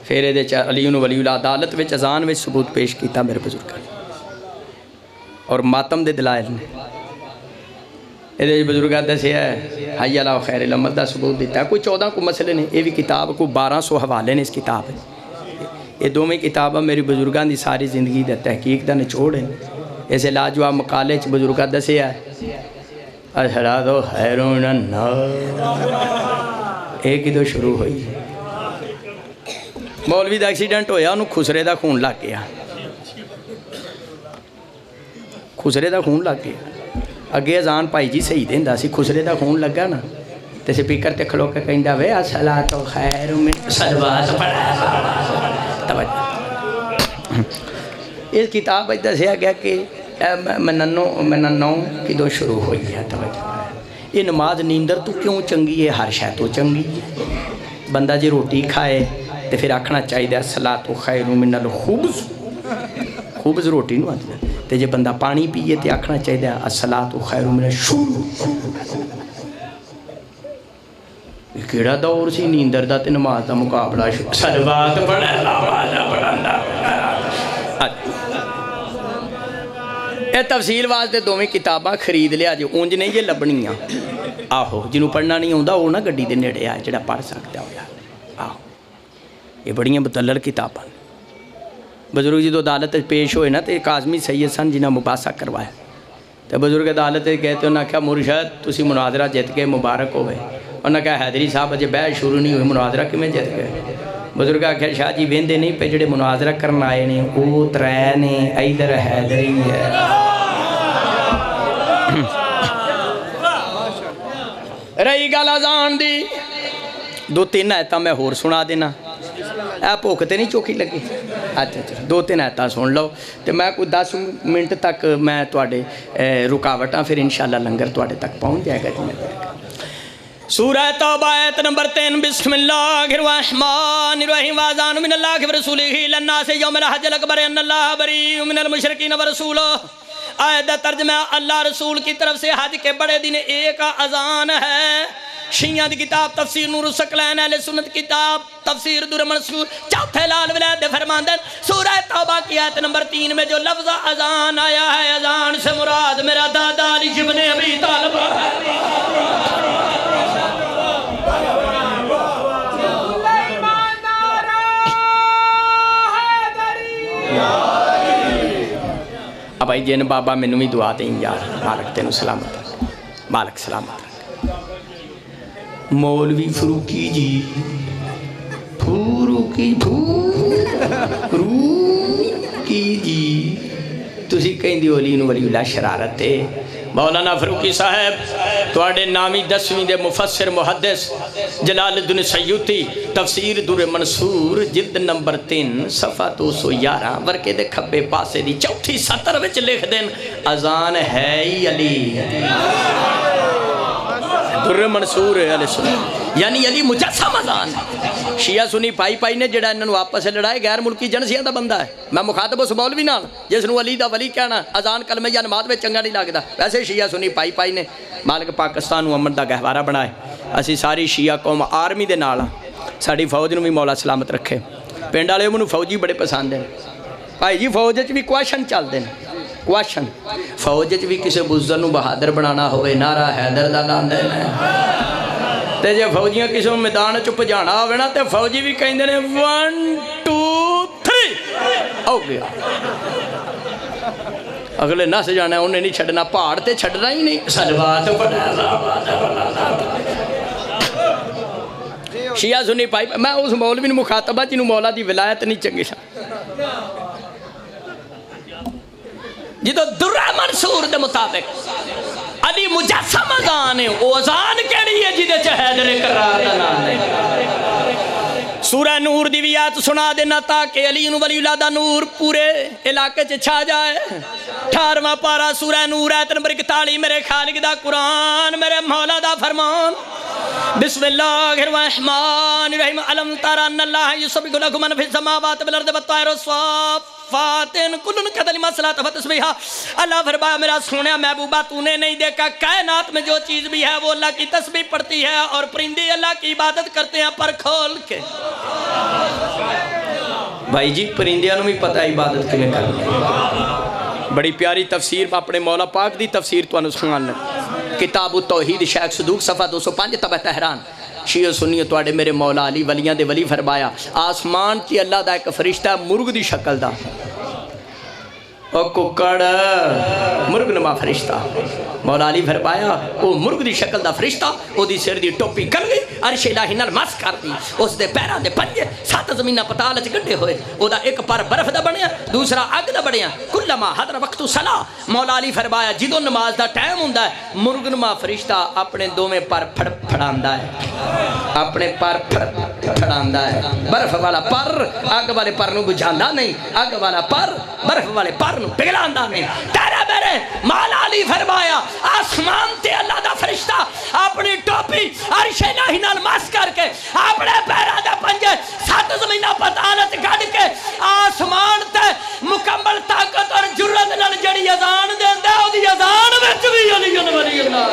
Speaker 1: پھر یہ علی ولی اللہ عدالت وچ اذان وچ ثبوت پیش کیتا میرے بزرگاں اور ماتم دے دلائل نے یہ بزرگاں دسے ہے حی علی خیر الامت دا ثبوت دیتا ہے کوئی 14 کو مسئلے نے یہ بھی کتاب کو 1200 حوالے نے اس کتاب ہے یہ دو میں کتابیں میری بزرگاں دی ساری زندگی دا تحقیق دا نچوڑ ہے ایسے لاجواب مقالے چ بزرگاں دسے ہے اشہاد و خیرون النار ایک ہی تو شروع ہوئی مولوی دا ایکسیڈنٹ ہویا انہوں خسرے دا خون لگ گیا خسرے دا خون لگ گیا اگے ازان پائی جی صحیح دیندا سی خسرے دا خون لگا نا تے سپیکر تے کھلو کے کہندا وے الصلاۃ خیر من صلوات پڑھا توجہ اس کتاب وچ دسیا گیا کہ مننو کدوں شروع ہوئی ہے توجہ یہ نماز نیندر تو کیوں چنگی ہے ہر شے تو چنگی ہے بندہ جی روٹی کھائے تے پھر آکھنا چاہیے الصلاۃ خیر من الخبز خبز روٹی نو آتی تے جے بندہ پانی پیے تے آکھنا چاہیے الصلاۃ خیر من الشرب کیڑا دور سی نیندر دا تے نماز دا مقابلہ صلوات پڑھے اے تفصیل واسطے دوویں کتاباں خرید لیا جی اونج نہیں یہ لبنیاں آہو جنہوں پڑھنا نہیں ہوندا وہ نہ گڈی دے نیڑے آئے جڑا پڑھ سکتا ہو آہو یہ بڑیاں متلل کتاباں بزرگ جی تو عدالت پیش ہوئے نا تو ایک آزمی سید سن جنہاں مباحثہ کروایا تو بزرگ عدالت کہتے انہاں کہا مرشد تسی مناظرہ جت کے مبارک ہوئے انہاں کہا حیدری صاحب اجے بحث شروع نہیں ہوئی مناظرہ کی میں جت گئے بزرگ آخر شاہ جی ویندے نہیں پہ جڑے مناظرہ کرنا آئے نے او ترے نے ایدر حیدری ہے رہی گل اذان دی دو تین آیتاں میں ہور سنا دینا اے بھوک تے نہیں چوکی لگی اچھا اچھا دو تین آیتاں سن لو تو میں کوئی 10 منٹ تک میں تواڈے رکاوٹاں پھر انشاءاللہ لنگر تواڈے تک پہنچ جائے گا جی سورہ توبہ آیت نمبر 3 بسم اللہ الرحمن الرحیم واذان من اللہ ورسولہ للناس یوم الحج الاکبر ان اللہ بریء من المشرکین ورسولہ آیت دا ترجمہ اللہ رسول کی طرف سے حج کے بڑے دن ایک اذان ہے شیعہ دی کتاب تفسیر نور الثقلین اہل سنت کتاب تفسیر در منصور چوتھے لال ولایت فرماندن سورہ توبہ کی آیت نمبر 3 میں جو لفظ اذان آیا ہے اذان سے مراد میرا دادا علی ابن ابی طالب ہے اب بھائی جین بابا میں بھی دعا دیں یار مالک تینوں سلامت رکھ مالک سلامت رکھ مولوی فروکی جی فروکی جی تسی کہیں دی ولی نو ولی اللہ شرارت ہے مولانا فروکی صاحب تواڈے نامی 10ویں دے مفسر محدث جلال الدین سیوطی تفسیر در منصور جلد نمبر 3 صفحہ 211 ورکے دے کھبے پاسے دی چوتھی سطر وچ لکھ دین اذان ہے ہی علی در منصور علیہ السلام یعنی علی مجسم اذان شیعہ سنی پائی پائی نے جڑا انہوں واپس سے لڑائے غیر ملکی جنسیاں دا بندہ ہے میں مخاطب اس مولوی نال جس نو علی دا ولی کہنا اذان کلمہ یا نماز میں چنگا نہیں لگدا ویسے شیعہ سنی پائی پائی نے مالک پاکستان نو امن دا گہوارہ بنائے اسی ساری شیعہ قوم آرمی دے نال ساڈی فوج نو بھی مولا سلامت رکھے پنڈ والے منو فوجی بڑے پسند ہیں بھائی جی فوج وچ بھی کوشچن چلدے ہیں کوشچن فوج وچ بھی کسے بزدل نو بہادر بنانا ہوئے نعرہ حیدر دا لاندے نے تے جے فوجیاں کسے میدان چپ جانا ہوئے نا تے فوجی بھی کہیں دینے 1 2 3 ہو گیا اگلے نہ سے جانا ہے انہیں نہیں چھڑنا پہاڑ تے چھڑنا ہی نہیں صلوات پڑھا شیعہ سنی پائی میں اس مولوی نے مخاطبہ جنہوں مولا دی ولایت نہیں چنگی سا جی تو درہ منصور دے مطابق علی مجسم اذان ہے او اذان کیڑی ہے جدے چہ حیدر قرار دلانے سورہ نور دی ویات سنا دینا تاکہ علی ولی اللہ دا نور پورے علاقے چ چھا جائے 18واں پارہ سورہ نور آیت نمبر 41 میرے خالق دا قرآن میرے مولا دا فرمان بسم اللہ الرحمن الرحیم علم تارا ان اللہ یسبح لہ من فی السماوات والارض والطیر والصافات کل قدر مسلات فتسبیحا اللہ فرمایا میرا سونے محبوبہ تو نے نہیں دیکھا کائنات میں جو چیز بھی ہے وہ اللہ کی تسبیح پڑھتی ہے اور پرندے اللہ کی عبادت کرتے ہیں پر کھول کے بھائی جی پرندیاں نو بھی پتہ عبادت کیویں کرنی بڑی پیاری تفسیر اپنے مولا پاک دی تفسیر تانوں سنانا کتاب التوحید شیخ صدوق صفحہ 205 طبع تہران شیعہ سنی تواڈے میرے مولا علی ولیاں دے ولی فرمایا آسمان کی اللہ دا ایک فرشتہ مرغ دی شکل دا او ککڑ مرغ نما فرشتہ مولا علی فرمایا او مرغ دی شکل دا فرشتہ او دی سر دی ٹوپی کر گئی عرش الہی نال مس کر دی اس دے پیراں دے پنجے 7 زمیناں پتال وچ گڈھے ہوئے او دا ایک پر برف دا بنیا دوسرا اگ دا بنیا کلما حضر وقت صلاح مولا علی فرمایا جدوں نماز دا ٹائم ہوندا ہے مرغنما فرشتہ اپنے دوویں پر پھڑاندا ہے اپنے پر پھڑاندا ہے برف والا پر اگ والے پر نو بجھاندا نہیں اگ والا پر برف والے پر نو پگھلاندا نہیں تیرے میرے مولا علی فرمایا آسمان تے اللہ دا فرشتہ اپنی ٹوپی عرش الہی نال مس کر کے اپنے پیراں دے پنجے 7 زمیناں پتال وچ گڈ کے آسمان تے مکمل طاقت اور جرت نال جڑی اذان دیندا او دی اذان وچ بھی علی ولی اللہ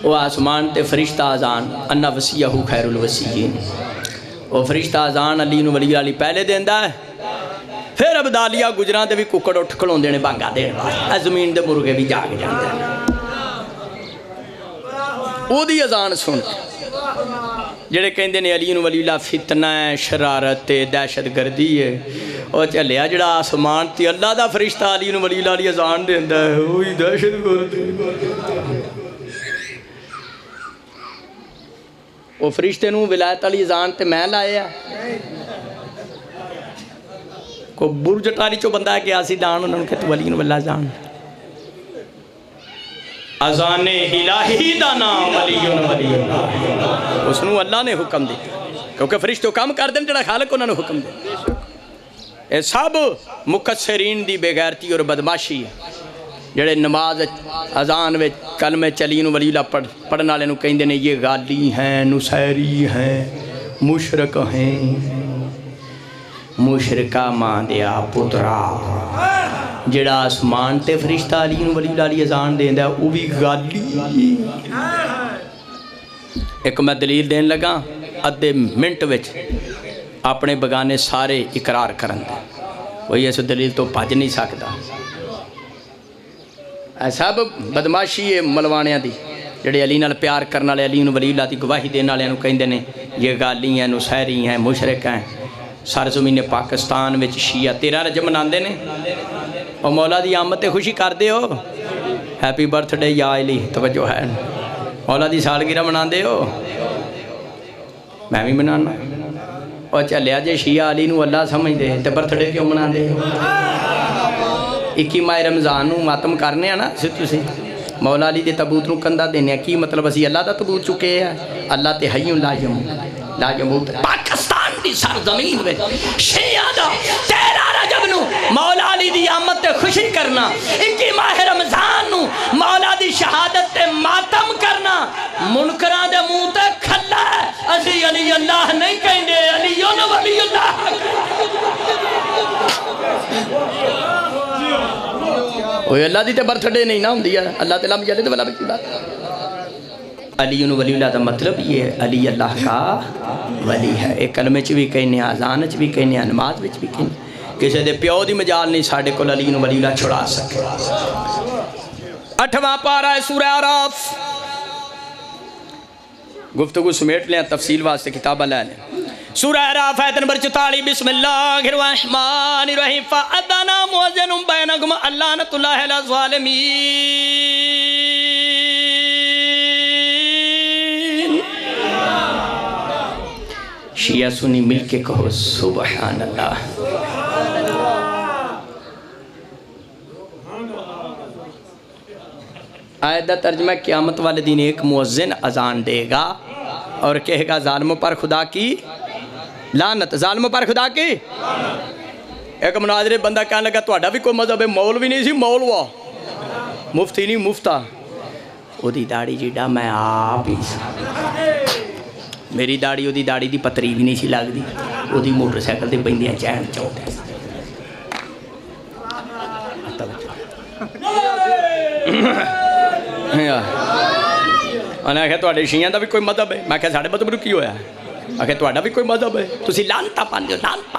Speaker 1: وہ آسمان تے فرشتہ آزان انا وسیعہ خیر الوسیعین وہ فرشتہ آزان علی نو ولی علی پہلے دیندا ہے پھر عبدالیہ گجراں دے بھی ککڑ اٹھ کھلوندے نے بانگا دین واسطے زمین دے مرغے بھی جاگ جاندے ہیں او دی اذان سن جڑے کہندے نے علی نو ولی اللہ فتنہ ہے شرارت ہے دہشت گردی ہے او چلیا جڑا آسمان تے اللہ دا فرشتہ علی نو ولی اللہ اذان دیندا ہے اوہی دہشت گردی وہ فرشتے نو ولایت علی اذان تے میں لایا کو برج ٹاری چو بندہ ہے کہ آسی دان انہوں نے کہتے ولی نو واللہ اذان اذان الہی دا نام علی ولی اللہ اس نو اللہ نے حکم دی کیونکہ فرشتوں کام کر دیں جڑا خالق انہوں نے حکم دی اے سب مقصرین دی بے غیرتی اور بدماشی ہے جڑے نماز اذان وچ کلمے چلی نو ولی اللہ پڑھن والے نو کہندے نے یہ غالی ہیں نصیری ہیں مشرک ہیں مشرکہ ماں دیا پترا جڑا آسمان تے فرشتہ علی نو ولی اللہ اذان دیندا او بھی غالی ایک میں دلیل دین لگا ادھے منٹ وچ اپنے بگانے سارے اقرار کرن دے وہی اس دلیل تو بھج نہیں سکتا سب بدماشی ہے ملوانیاں دی جڑے علی نال پیار کرنے والے علی نو ولی اللہ دی گواہی دینے والے نو کہندے نے یہ غالی ہیں نصیری ہیں مشرک ہیں سرزمین پاکستان وچ شیعہ 13 رجب مناندے نے اور مولا دی آمد تے خوشی کر دے ہو ہیپی برتھ ڈے یا علی توجہ ہے مولا دی سالگرہ مناندے ہو میں بھی منانا اور چلیا جے شیعہ علی نو اللہ سمجھ دے تے برتھ ڈے کیوں مناندے ہو 21 ماہ رمضان نو ماتم کرنے ہیں نا تسی مولا علی دے تبوت نو کندہ دینے ہیں کی مطلب اسی اللہ دا تبوت چکے ہیں اللہ تے حیوں لا یموت پاکستان دی سرزمین میں شیعہ دا 13 رجب نو مولا علی دی آمد تے خوشی کرنا 21 ماہ رمضان نو مولا دی شہادت تے ماتم کرنا منکران دے منہ تے کھلا ہے اسی علی اللہ نہیں کہیں دے علی ولی اللہ وہ اللہ دی تے برتھ ڈے نہیں نہ ہوں دیا اللہ تعالیٰ مجھے تو بلا بکی بات علی ولی اللہ دا مطلب یہ علی اللہ کا ولی ہے ایک کلمے چ بھی کہنے آزان چ بھی کہنے نماز وچ بھی کہنے کسی دے پیو دی مجال نہیں ساڑھے کو علی ولی اللہ چھڑا سکے 8واں پارہ ہے سورہ اعراف گفتگو سمیٹ لیں تفصیل واسطے کتابہ لے لیں سورہ اعراف آیت نمبر 44 بسم اللہ الرحمن الرحیم فَأَذَّنَ مُؤَذِّنٌ بَيْنَكُمْ اللَّعْنَةُ اللَّهِ عَلَى الظَّالِمِينَ شیعہ سنی مل کے کہو سبحان اللہ آیت دا ترجمہ قیامت والے دن ایک مؤذن اذان دے گا اور کہے گا ظالموں پر خدا کی لعنت ظالموں پر خدا کی ایک مناظرے بندہ کہنے لگا توڑا بھی کوئی مذہب ہے مولوی نہیں سی مولوا مفتی نہیں مفتہ او دی داڑی جیڑا میں آپ ہی میری داڑی او دی داڑی دی پتری بھی نہیں سی لگ دی او دی موٹر سیکل دی بندیاں چین چوٹ ہے انہیں کہا توڑے شیعہ دا بھی کوئی مذہب ہے میں کہا ساڑھے مذہب کی ہویا ہے آخر توڑا بھی کوئی مذہب ہے تسی لانتا پاندے ہو لانتا